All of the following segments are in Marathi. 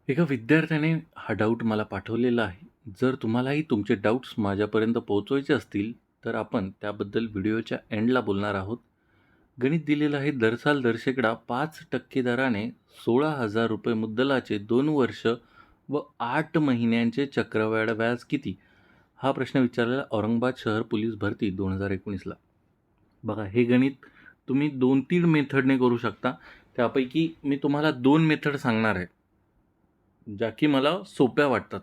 एका विद्यार्थ्याने हा डाऊट मला पाठवलेला आहे. जर तुम्हालाही तुमचे डाऊट्स माझ्यापर्यंत पोहोचवायचे असतील, तर आपण त्याबद्दल व्हिडिओच्या एंडला बोलणार आहोत. गणित दिलेलं आहे, दरसाल दरशेकडा 5% दराने ₹16,000 मुद्दलाचे 2 वर्ष व 8 महिन्यांचे चक्रवाढ व्याज किती? हा प्रश्न विचारलेला औरंगाबाद शहर पोलीस भरती 2019ला. बघा, हे गणित तुम्ही 2-3 मेथडने करू शकता. त्यापैकी मी तुम्हाला 2 मेथड सांगणार आहे, ज्या की मला सोप्या वाटतात.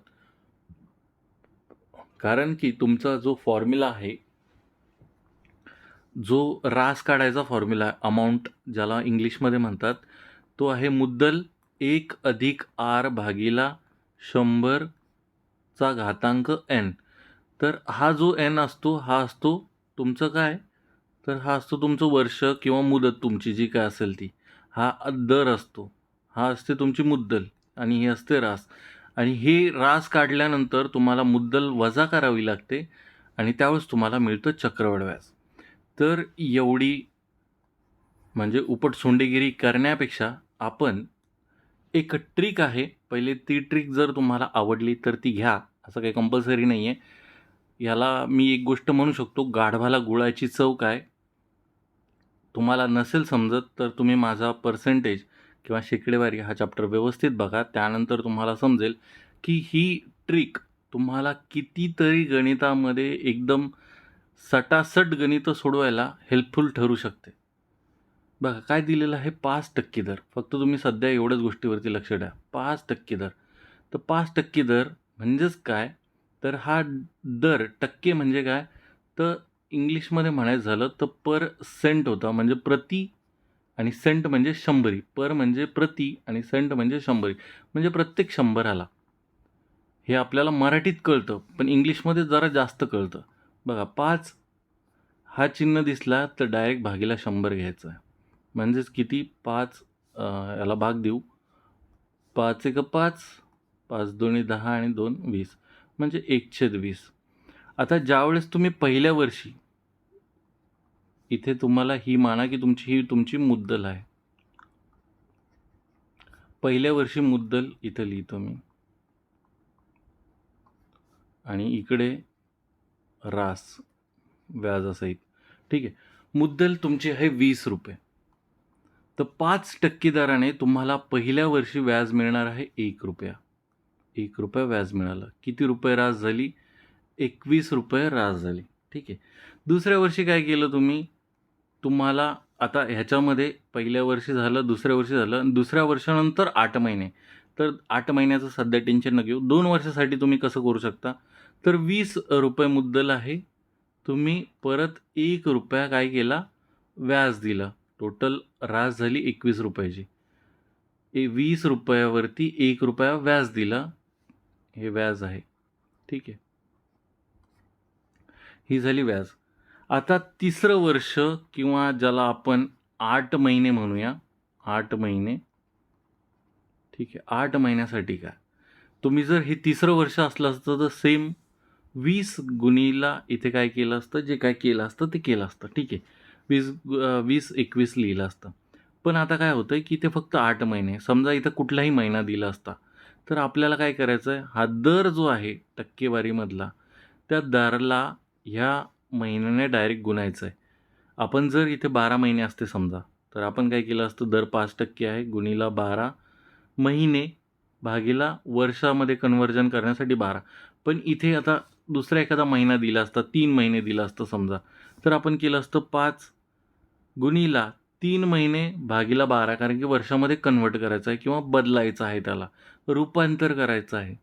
कारण की तुमचा जो फॉर्म्युला आहे, जो रास काढायचा फॉर्म्युला आहे, अमाउंट ज्याला इंग्लिशमध्ये म्हणतात, तो आहे मुद्दल 1 अधिक आर भागिला 100 चा घातांक n. तर हा जो n असतो, हा असतो तुमचं काय? तर हा असतो तुमचं वर्ष किंवा मुदत तुमची जी काय असेल ती. हा दर असतो. हा असते तुमची मुद्दल आणि ही असते रास. आणि हे रास काढल्यानंतर तुम्हाला मुद्दल वजा करावी लागते आणि त्यावेळेस तुम्हाला मिळतं चक्रवाढ व्याज. तर एवढी म्हणजे उपटसोंडेगिरी करण्यापेक्षा आपण एक ट्रिक आहे. पहिले ती ट्रिक जर तुम्हाला आवडली तर ती घ्या. असं काही कंपल्सरी नाही आहे. याला मी एक गोष्ट म्हणू शकतो, गाढवाला गुळाची चव काय? तुम्हाला नसेल समजत तर तुम्ही माझा पर्सेंटेज किंवा शेकडेवारी हा चॅप्टर व्यवस्थित बघा. त्यानंतर तुम्हाला समजेल की ही ट्रिक तुम्हाला कितीतरी गणितामध्ये एकदम सटासट गणितं सोडवायला हेल्पफुल ठरू शकते. बघा काय दिलेलं आहे, 5% दर. फक्त तुम्ही सध्या एवढ्याच गोष्टीवरती लक्ष द्या. 5% दर. तर 5% दर म्हणजेच काय? तर हा दर टक्के म्हणजे काय? तर इंग्लिशमध्ये म्हणायचं झालं तर पर सेंट होता, म्हणजे प्रति आणि सेंट म्हणजे शंभरी. पर म्हणजे प्रति आणि सेंट म्हणजे शंभरी. म्हणजे प्रत्येक 100ला. हे आपल्याला मराठीत कळतं, पण इंग्लिशमध्ये जरा जास्त कळतं. बघा, 5 हा चिन्ह दिसला तर डायरेक्ट भागीला 100 घ्यायचं आहे. म्हणजेच किती? 5 याला भाग देऊ. 5 एक 5, 5 दोन्ही 10 आणि 2 20, म्हणजे 1/20. आता ज्यावेळेस तुम्ही पहिल्या वर्षी, इथे तुम्हाला ही माना की ही तुमची मुद्दल आहे. पहिल्या वर्षी मुद्दल इथं लिहितो मी आणि इकडे रास व्याजासहित. ठीक आहे. मुद्दल तुमची आहे ₹20. तर 5% दराने तुम्हाला पहिल्या वर्षी व्याज मिळणार आहे ₹1. ₹1 व्याज मिळालं. किती रुपये रास झाली? ₹21 रास झाली. ठीक आहे. दुसऱ्या वर्षी काय केलं तुम्ही? तुम्हाला आता ह्याच्यामध्ये पहिल्या वर्षी झालं, दुसऱ्या वर्षी झालं आणि दुसऱ्या वर्षानंतर 8 महिने. तर 8 महिन्याचं सध्या टेन्शन नका घेऊ. 2 वर्षासाठी तुम्ही कसं करू शकता? तर ₹20 मुद्दल आहे. तुम्ही परत ₹1 काय केला? व्याज दिलं. टोटल रास झाली ₹21ची. ₹20 वरती ₹1 व्याज दिलं. हे व्याज आहे. ठीक आहे. ही झाली व्याज. आता तिसरं वर्ष किंवा ज्याला आपण 8 महिने म्हणूया. 8 महिने. ठीक आहे. 8 महिन्यासाठी काय? तुम्ही जर हे तिसरं वर्ष असलं असतं तर सेम 20 गुणीला इथे काय केलं असतं, जे काय केलं असतं ते केलं असतं. ठीक आहे. 20-21 लिहिलं असतं. पण आता काय होतंय की इथे फक्त 8 महिने. समजा इथं कुठलाही महिना दिला असता, तर आपल्याला काय करायचं आहे, हा दर जो आहे टक्केवारीमधला, त्या दराला ह्या महिन्याने डायरेक्ट गुणायचं आहे. आपण जर इथे 12 महिने असते समजा, तर आपण काय केलं असतं, दर 5% आहे गुणीला 12 महिने भागीला वर्षामध्ये कन्व्हर्जन करण्यासाठी 12. पण इथे आता दुसरा एखादा महिना दिला असता, 3 महिने दिलं असतं समजा, तर आपण केलं असतं 5 गुणीला 3 महिने भागीला 12, कारण की वर्षामध्ये कन्व्हर्ट करायचं आहे किंवा बदलायचं आहे, त्याला रूपांतर करायचं आहे.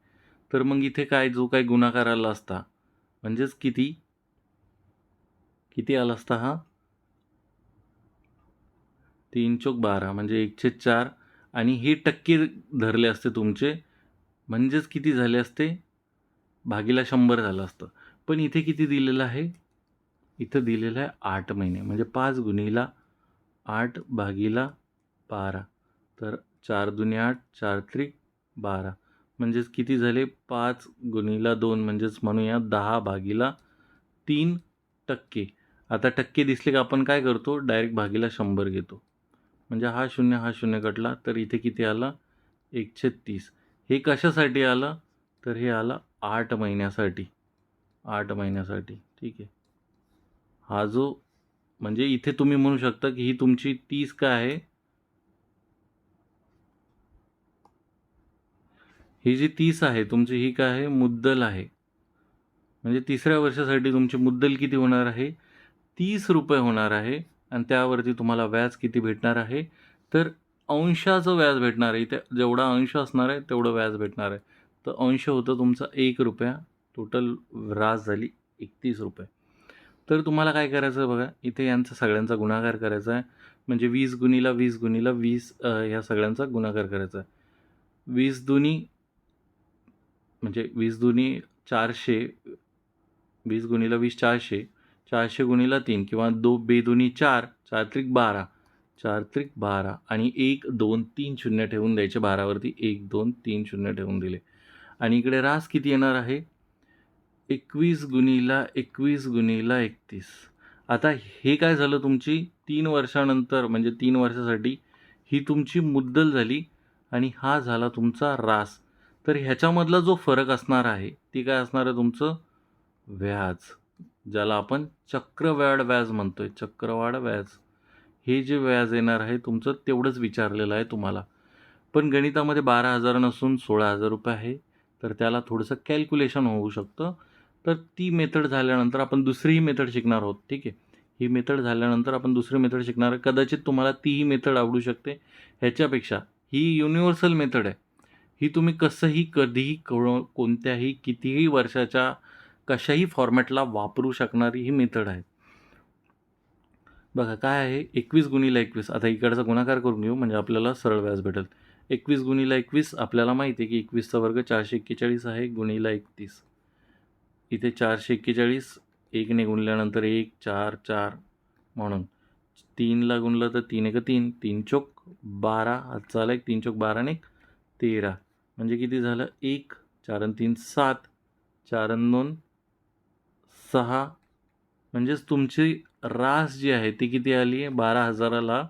तर मग इथे काय, जो काही गुणाकार आला असता, म्हणजेच किती किती आला असता हा? 3 चोक 12 म्हणजे 1/4 आणि हे टक्के धरले असते तुमचे, म्हणजेच किती झाले असते? भागीला 100 झालं असतं. पण इथे किती दिलेलं आहे? इथं दिलेलं आहे 8 महिने, म्हणजे 5 गुणीला 8 भागीला 12. तर 4 दुनी 8, 4 त्रिक 12, म्हणजेच किती झाले? 5 गुणीला 2 म्हणजेच म्हणूया 10/3%. आता टक्के दिसले का आपण काय करतो? डायरेक्ट भागीला 100 घेतो. म्हणजे हा 0 कटला, तर इथे किती आला? 1/30. हे कशासाठी आलं, तर हे आलं 8 महिन्यासाठी. 8 महिन्यासाठी. ठीक आहे. हा जो म्हणजे इथे तुम्ही म्हणू शकता की ही तुमची 30 काय आहे, ही जी 30 आहे तुमची, ही काय आहे, मुद्दल आहे. म्हणजे तिसऱ्या वर्षासाठी तुमची मुद्दल किती होणार आहे, ₹30 होणार आहे. आणि त्यावरती तुम्हाला व्याज किती भेटणार आहे, तर अंशाचं व्याज भेटणार आहे. इथे जेवढा अंश असणार आहे तेवढं व्याज भेटणार आहे. तर अंश होतं तुमचा ₹1, टोटल व्याज झाली ₹31. तर तुम्हाला काय करायचं आहे बघा, इथे यांचा सगळ्यांचा गुणाकार करायचा आहे. म्हणजे 20 गुणिला 20 गुणिला 20 ह्या सगळ्यांचा गुणाकार करायचा आहे. 20 दुनी म्हणजे 20 दुनी 400, 20 गुणिला 20 400, 400 गुणिला 3 किंवा बेदुनी 4, 4 त्रिक 12, 4 त्रिक 12 आणि 1, 2, 3 शून्य ठेवून द्यायचे 12वरती. 1, 2, 3 शून्य ठेवून दिले. आणि इकडे रास किती येणार आहे, 21 गुणिला 21 गुणिला 31. आता हे काय झालं, तुमची 3 वर्षानंतर म्हणजे 3 वर्षासाठी ही तुमची मुद्दल झाली आणि हा झाला तुमचा रास. तर ह्याच्यामधला जो फरक असणार आहे ती काय असणार आहे, तुमचं व्याज, ज्याला आपण चक्रवाढ व्याज म्हणतोय. चक्रवाढ व्याज हे जे व्याज येणार आहे तुमचं, तेवढंच विचारलेलं आहे तुम्हाला. पण गणितामध्ये 12,000 नसून ₹16,000 आहे. तर त्याला थोडंसं कॅल्क्युलेशन होऊ शकतं. तर ती मेथड झाल्यानंतर आपण दुसरीही मेथड शिकणार आहोत. ठीक आहे. ही मेथड झाल्यानंतर आपण दुसरी मेथड शिकणार आहे. कदाचित तुम्हाला तीही मेथड आवडू शकते ह्याच्यापेक्षा. ही युनिव्हर्सल मेथड आहे. ही तुम्ही कसंही, कधीही, कोणत्याही, कितीही वर्षाच्या कशाही फॉर्मॅटला वापरू शकणारी ही मेथड आहे. बघा काय आहे, 21 गुणिले 21. आता इकडचा गुणाकार करून घेऊ म्हणजे आपल्याला सरळ व्याज भेटेल. 21 गुणिले 21 आपल्याला माहिती आहे की 21चा वर्ग 441 आहे गुणिला 31. इथे 441 1ने गुणल्यानंतर 1, 4, 4 म्हणून 3ला गुणलं तर 3 एक 3, 3 चोक 12, हातचा आला 1, 3 चोक 12 ने 13. म्हणजे किती झालं, 1, 4 आणि 3 7, 4 आणि 2 6. म्हणजेच तुमची रास जी आहे ती किती आली आहे, 12,000ला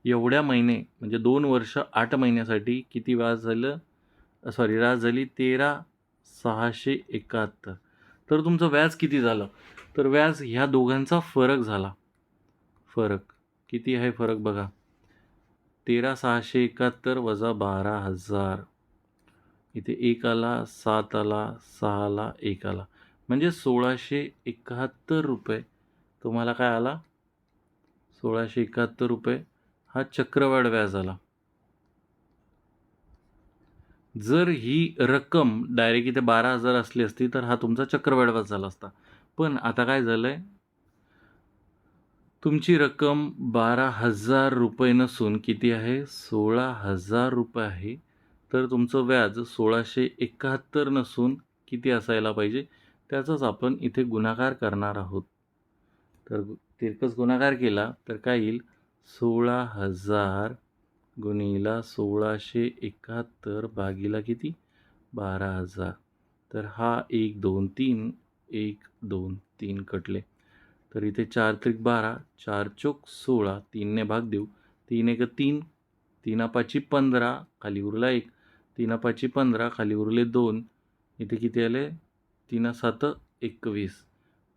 एवढ्या महिने म्हणजे 2 वर्ष 8 महिन्यासाठी किती व्याज झालं, सॉरी रास झाली 13,671. तर तुमचं व्याज किती झालं, तर व्याज ह्या दोघांचा फरक झाला. फरक किती आहे, फरक बघा, 13,671 वजा 12,000. इथे 1 आला, 7 आला, 6 आला, 1 आला. म्हणजे ₹1,671 तुम्हाला काय आला, ₹1,671 हा चक्रवाढ व्याज आला. जर ही रक्कम डायरेक्ट इथे 12,000 असली असती तर हा तुमचा चक्रवाढ व्याज झाला असता. पण आता काय झालंय, तुमची रक्कम ₹12,000 नसून किती आहे, ₹16,000 आहे. तर तुमचं व्याज 1,671 नसून किती असायला पाहिजे, त्याचाच आपण इथे गुणाकार करणार आहोत. तर तिरकस गुणाकार केला तर काय येईल, 16,000 गुणिला 1,671 भागिला किती, 12,000. तर हा 1, 2, 3, 1, 2, 3 कटले. तर इथे 4 त्रिक 12, 4 चोक 16, 3ने भाग देऊ, 3 एक 3, 3 पाची 15, खाली उरला 1, 3 पाची 15, खाली उरले 2. इथे किती आले, 3 7 21.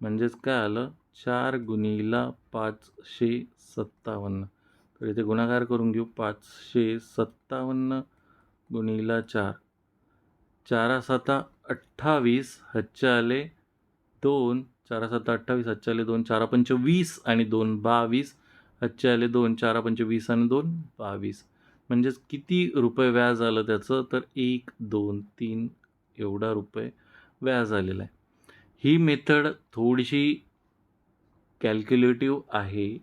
म्हणजेच काय आलं, 4 गुणिला 557. तर इथे गुणाकार करून घेऊ, 557 गुणिला 4, 4 7 28, हातचे आले 2, 4 7 28, हातचे आले 2, 4 पंच 20 आणि 2 22, हातचे आले 2, 4 पंच 20 आणि 2 22. म्हणजेच किती रुपये व्याज आलं त्याचं, तर 1, 2, 3 एवढा रुपये व्याज आलेलं आहे. ही मेथड थोडीशी कॅल्क्युलेटिव्ह आहे,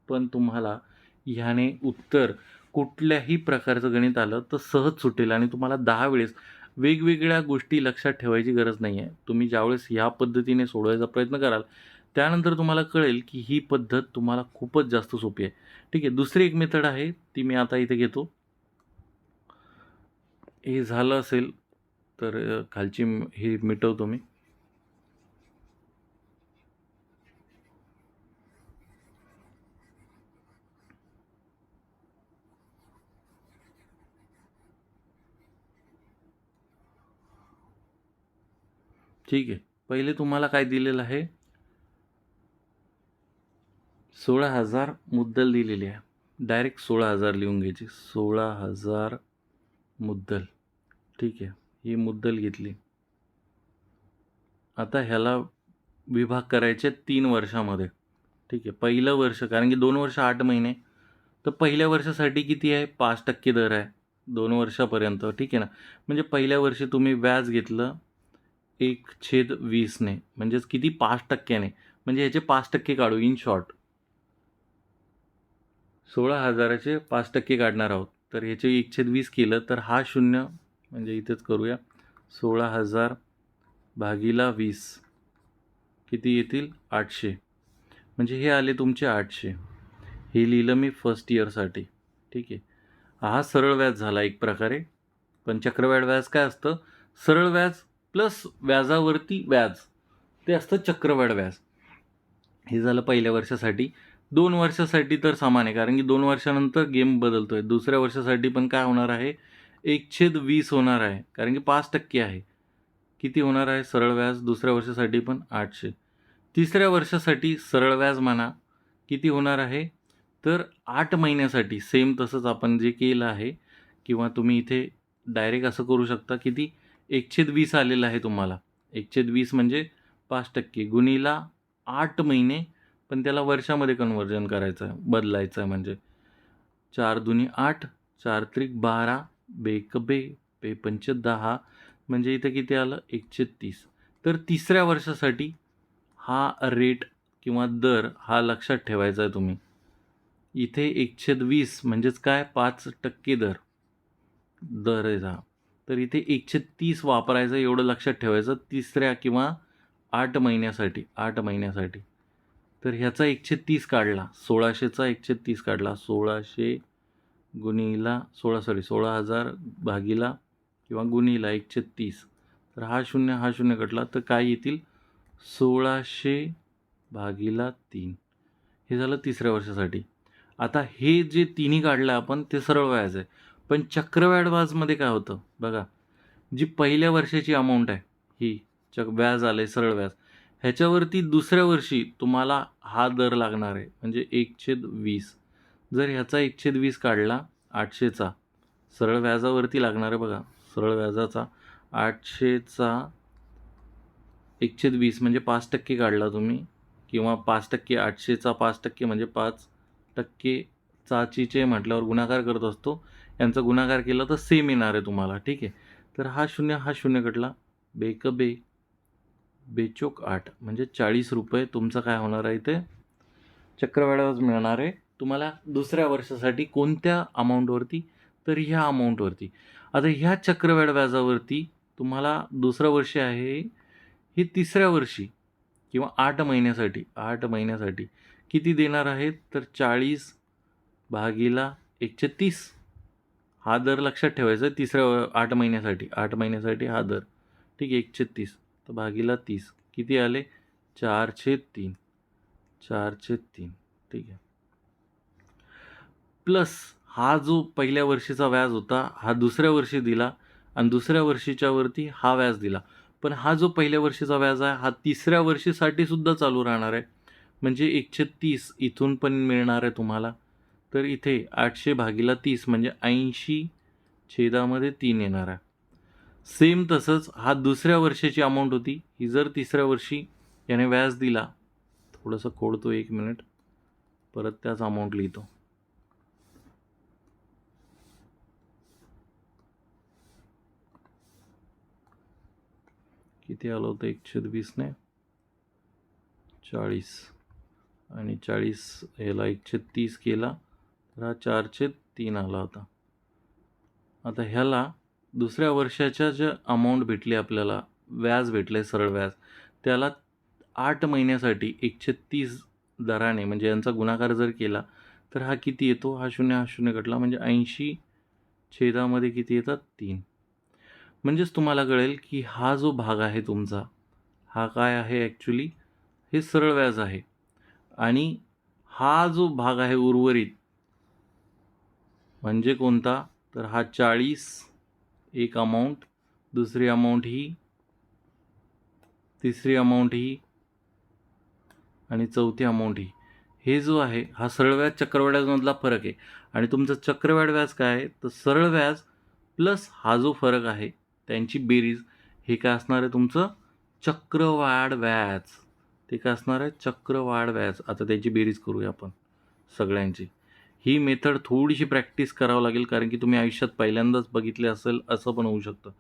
पण तुम्हाला ह्याने उत्तर कुठल्याही प्रकारचं गणित आलं तर सहज सुटेल आणि तुम्हाला 10 वेळेस वेगवेगळ्या गोष्टी लक्षात ठेवायची गरज नाही आहे. तुम्ही ज्यावेळेस ह्या पद्धतीने सोडवायचा प्रयत्न कराल, त्यानंतर तुम्हाला कळेल की ही पद्धत तुम्हाला खूपच जास्त सोपी आहे. ठीक आहे. दुसरी एक मेथड आहे, ती मी आता इथे घेतो. हे झालं असेल तर खालची हे मिटवतो मी. ठीक आहे. पहिले तुम्हाला काय दिलेलं आहे, 16,000 मुद्दल दिलेली आहे. डायरेक्ट 16,000 लिहून घ्यायची. 16,000 मुद्दल. ठीक आहे. ही मुद्दल घेतली. आता ह्याला विभाग करायचे 3 वर्षामध्ये. ठीक आहे. पहिलं वर्ष, कारण की 2 वर्ष 8 महिने, तर पहिल्या वर्षासाठी किती आहे, 5% दर आहे 2 वर्षापर्यंत. ठीक आहे ना. म्हणजे पहिल्या वर्षी तुम्ही व्याज घेतलं 1/20 ने, म्हणजेच किती, 5% ने. म्हणजे ह्याचे 5% काढू इन शॉर्ट. 16,000चे 5% काढणार आहोत. तर ह्याचे 1/20 केलं तर हा शून्य, म्हणजे इथेच करूया. 16,000 भागीला 20 किती येतील, 800. म्हणजे हे आले तुमचे 800. हे लिहिलं मी फर्स्ट इयरसाठी. ठीक आहे. हा सरळ व्याज झाला एक प्रकारे. पण चक्रवाढ व्याज काय असतं, सरळ व्याज प्लस व्याजावरती व्याज, ते असतं चक्रवाढ व्याज. हे झालं पहिल्या वर्षासाठी. 2 वर्षासाठी तर समान आहे, कारण की 2 वर्षानंतर गेम बदलतोय. दुसऱ्या वर्षासाठी पण काय होणार आहे, 1/20 होणार आहे, कारण की 5% आहे. किती होणार आहे सरळ व्याज दुसऱ्या वर्षासाठी पण, 800. तिसऱ्या वर्षासाठी सरळ व्याज म्हणा किती होणार आहे, तर 8 महिन्यासाठी सेम तसंच आपण जे केलं आहे, किंवा तुम्ही इथे डायरेक्ट असं करू शकता, किती, 1/20 आलेलं आहे तुम्हाला. 1/20 म्हणजे 5% गुणीला 8 महिने, पण त्याला वर्षामध्ये कन्व्हर्जन करायचं आहे, बदलायचं आहे. म्हणजे 4 दुनी 8, 4 त्रिक 12, बेक बे, बे पंच 10, म्हणजे इथे किती आलं, 130. तर तिसऱ्या वर्षासाठी हा रेट किंवा दर हा लक्षात ठेवायचा आहे तुम्ही. इथे 120 म्हणजेच काय, 5% दर आहे हा. तर इथे 130 वापरायचं, एवढं लक्षात ठेवायचं तिसऱ्या किंवा 8 महिन्यासाठी. 8 महिन्यासाठी. तर ह्याचा 130 काढला, 1600चा 130 काढला. 1600 गुणीला 16,000 भागीला किंवा गुणीला 130. तर हा शून्य कटला, तर काय येतील, 1600 भागीला 3. हे झालं तिसऱ्या वर्षासाठी. आता हे जे तिन्ही काढलं आपण ते सरळ व्याज आहे. पण चक्रवाढ व्याजमध्ये काय होतं बघा, जी पहिल्या वर्षाची अमाऊंट आहे ही व्याज आलं आहे सरळ व्याज, ह्याच्यावरती दुसऱ्या वर्षी तुम्हाला हा दर लागणार आहे, म्हणजे 1/20. जर ह्याचा 1/20 काढला 800चा, सरळ व्याजावरती लागणार आहे बघा, सरळ व्याजाचा 800चा 1/20 म्हणजे 5% काढला तुम्ही, किंवा 5%, 800चा 5% म्हणजे 5%. चाचीचे म्हटल्यावर गुणाकार करत असतो, यांचा गुणाकार केला तर सेम येणार आहे तुम्हाला. ठीक आहे. तर हा शून्य कटला, बेक बे, बेचोक 8, म्हणजे 40 रुपये तुमचं काय होणार आहे, इथे चक्रवाढ व्याज मिळणार आहे तुम्हाला दुसऱ्या वर्षासाठी. कोणत्या अमाऊंटवरती, तर ह्या अमाऊंटवरती. आता ह्या चक्रवाढ व्याजावरती तुम्हाला दुसरं वर्ष आहे, ही तिसऱ्या वर्षी किंवा 8 महिन्यासाठी, 8 महिन्यासाठी किती देणार आहेत, तर 40 भागीला 130. हा दर लक्षात ठेवायचा आहे तिसऱ्या 8 महिन्यासाठी. 8 महिन्यासाठी हा दर. ठीक आहे. 130 तर भागीला 30 किती आले, 4/3. 4/3. ठीक आहे. प्लस हा जो पहिल्या वर्षीचा व्याज होता हा दुसऱ्या वर्षी दिला, आणि दुसऱ्या वर्षीच्या वरती हा व्याज दिला. पण हा जो पहिल्या वर्षीचा व्याज आहे हा तिसऱ्या वर्षीसाठी सुद्धा चालू राहणार आहे. म्हणजे 130 इथून पण मिळणार आहे तुम्हाला. तर इथे 800 भागीला 30 म्हणजे 80/3 येणार आहे. सेम तसंच हा दुसऱ्या वर्षाची अमाऊंट होती, ही जर तिसऱ्या वर्षी याने व्याज दिला, थोडंसं खोडतो 1 मिनिट, परत त्याच अमाऊंट लिहितो. किती आलं होतं, 120 ने 40, आणि 40 ह्याला 130 केला तर हा 4/3 आला होता. आता ह्याला दुसऱ्या वर्षाच्या ज्या अमाऊंट भेटली आपल्याला, व्याज भेटले सरळ व्याज, त्याला 8 महिन्यासाठी 130 दराने, म्हणजे यांचा गुणाकार जर केला तर हा किती येतो, हा शून्य कटला, म्हणजे 80/मध्ये किती येतात, 3. म्हणजेच तुम्हाला कळेल की हा जो भाग आहे तुमचा, हा काय आहे ॲक्च्युली, हे सरळ व्याज आहे. आणि हा जो भाग आहे उर्वरित, म्हणजे कोणता, तर हा 40 एक अमाऊंट, दुसरी अमाऊंट ही तिसरी अमाऊंट ही आणि चौथी अमाऊंट ही. हे जो आहे हा सरळ व्याज चक्रवाढ व्याजमधला फरक आहे. आणि तुमचं चक्रवाढ व्याज काय आहे, तर सरळ व्याज प्लस हा जो फरक आहे त्यांची बेरीज, हे काय असणार आहे तुमचं चक्रवाढ व्याज. ते काय असणार आहे चक्रवाढ व्याज. आता त्याची बेरीज करूया आपण सगळ्यांची. ही मेथड थोडीशी प्रॅक्टिस करावं लागेल, कारण की तुम्ही आयुष्यात पहिल्यांदाच बघितले असेल असं पण होऊ शकतं.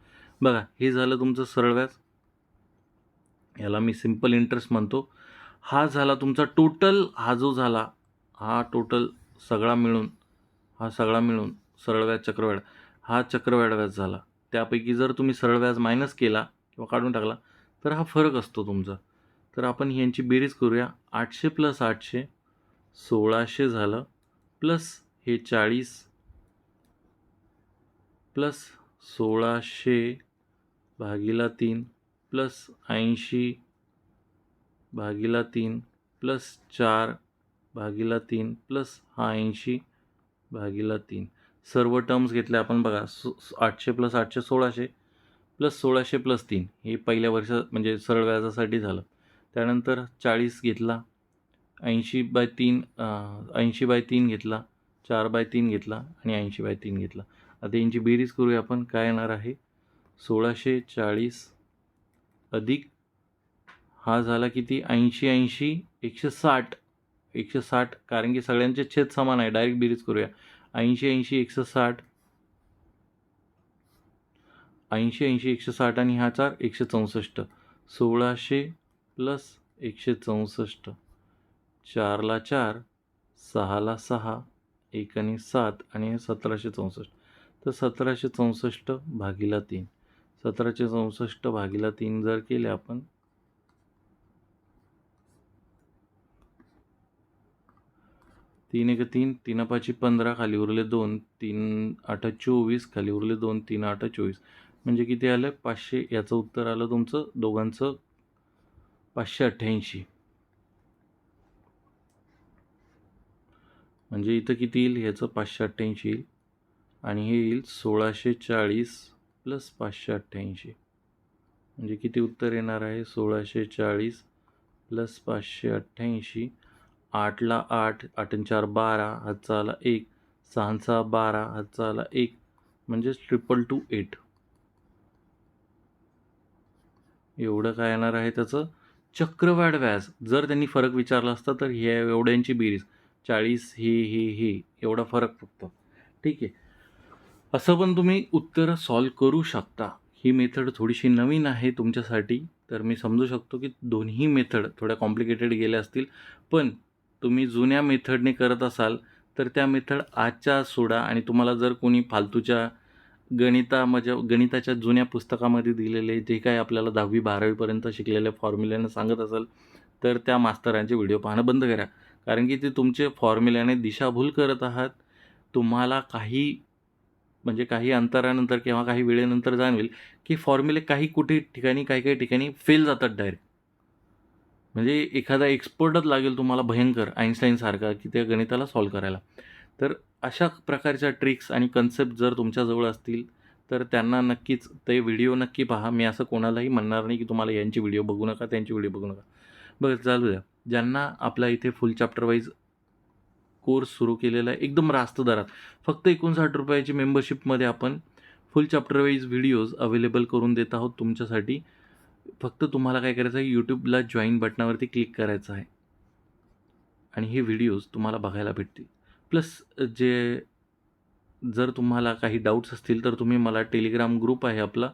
बघा, हे झालं तुमचं सरळ व्याज, याला मी सिम्पल इंटरेस्ट म्हणतो. हा झाला तुमचा टोटल, हा जो झाला हा टोटल सगळा मिळून, हा सगळा मिळून सरळ व्याज चक्रवाढ, हा चक्रवाढ व्याज झाला. त्यापैकी जर तुम्ही सरळ व्याज मायनस केला किंवा काढून टाकला तर हा फरक असतो तुमचा. तर आपण यांची बेरीज करूया. 800 + 800 1600 झालं, प्लस हे 40 प्लस 1600 भागीला 3 प्लस 80 भागीला 3 प्लस 4 भागीला 3 प्लस हा 80 भागीला 3. सर्व टर्म्स घेतले आपण. बघा, 800 + 800 1600 प्लस 1600 + 3 हे पहिल्या वर्ष म्हणजे सरळ व्याजासाठी झालं. त्यानंतर 40 घेतला, 80/3 80/3 घेतला, 4/3 घेतला आणि 80/3 घेतला. आता यांची बेरीज करूया आपण. काय येणार आहे 1640 अधिक हा झाला किती 80 80 160 160, कारण की सगळ्यांचे छेद समान आहे. डायरेक्ट बेरीज करूया. 80 80 160 80 80 160 आणि हा 4 164. 1600 + 164, 4ला 4, 6ला 6, 1 आणि 7 आणि 1764. तर 1764 भागीला 3. 1764 भागीला 3 जर केले आपण, 3 1 3, 3 5 15, खाली उरले 2, 3 8 24, खाली उरले 2, 3 8 24. म्हणजे किती आलं 500. याचं उत्तर आलं तुमचं दोघांचं 588. म्हणजे इथं किती येईल, ह्याचं 588 येईल आणि हे येईल 1640 + 588. म्हणजे किती उत्तर येणार आहे 1640 + 588. 8ला 8, 8 आणि 4 12, हातचा आला 1, 6 आणि 6 12, हातचा आला 1, म्हणजेच 2228. एवढं काय येणार आहे त्याचं चक्रवाढ व्याज. जर त्यांनी फरक विचारला असता तर ह्या एवढ्यांची बेरीज 40 हे एवढा फरक फक्त. ठीक आहे, असं पण तुम्ही उत्तरं सॉल्व करू शकता. ही मेथड थोडीशी नवीन आहे तुमच्यासाठी, तर मी समजू शकतो की दोन्ही मेथड थोड्या कॉम्प्लिकेटेड गेल्या असतील. पण तुम्ही जुन्या मेथडने करत असाल तर त्या मेथड आजच्या सोडा आणि तुम्हाला जर कोणी फालतूच्या गणिताच्या जुन्या पुस्तकामध्ये दिलेले जे काही आपल्याला 10वी 12वीपर्यंत शिकलेल्या फॉर्म्युल्यानं सांगत असाल तर त्या मास्तरांचे व्हिडिओ पाहणं बंद करा. कारण की ते तुमचे फॉर्म्युल्याने दिशाभूल करत आहात. तुम्हाला काही अंतरानंतर किंवा काही वेळेनंतर जाणवेल की फॉर्म्युले काही काही ठिकाणी फेल जातात डायरेक्ट. म्हणजे एखादा एक्सपर्टच लागेल तुम्हाला भयंकर आईन्स्टाईनसारखा की त्या गणिताला सॉल्व करायला. तर अशा प्रकारच्या ट्रिक्स आणि कन्सेप्ट जर तुमच्याजवळ असतील तर त्यांना नक्कीच ते व्हिडिओ नक्की पहा. मी असं कोणालाही म्हणणार नाही की तुम्हाला यांची व्हिडिओ बघू नका, त्यांची व्हिडिओ बघू नका. बघा, चालू द्या. ज्यांना आपल्या इथे फुल चॅप्टर वाईज कोर्स सुरू केलेला आहे एकदम रास्त दरात, फक्त 59 रुपयाची मेंबरशिपमध्ये आपण फुल चॅप्टर वाईज व्हिडिओज अवेलेबल करून देत आहोत तुमच्यासाठी. फक्त तुम्हाला काय करायचं आहे, यूट्यूबला जॉईन बटनावरती क्लिक करायचं आहे आणि हे व्हिडिओज तुम्हाला बघायला भेटतील. प्लस जर तुम्हाला काही डाऊट्स असतील तर तुम्ही मला टेलिग्राम ग्रुप आहे आपला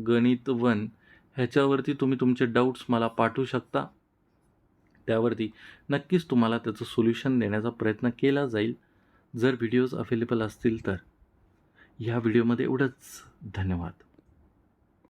@गणित1 ह्याच्यावरती तुम्ही तुमचे डाऊट्स मला पाठवू शकता. त्यावरती नक्कीच तुम्हाला त्याचं सोल्युशन देण्याचा प्रयत्न केला जाईल जर व्हिडिओज अवेलेबल असतील तर. ह्या व्हिडिओमध्ये एवढंच. धन्यवाद.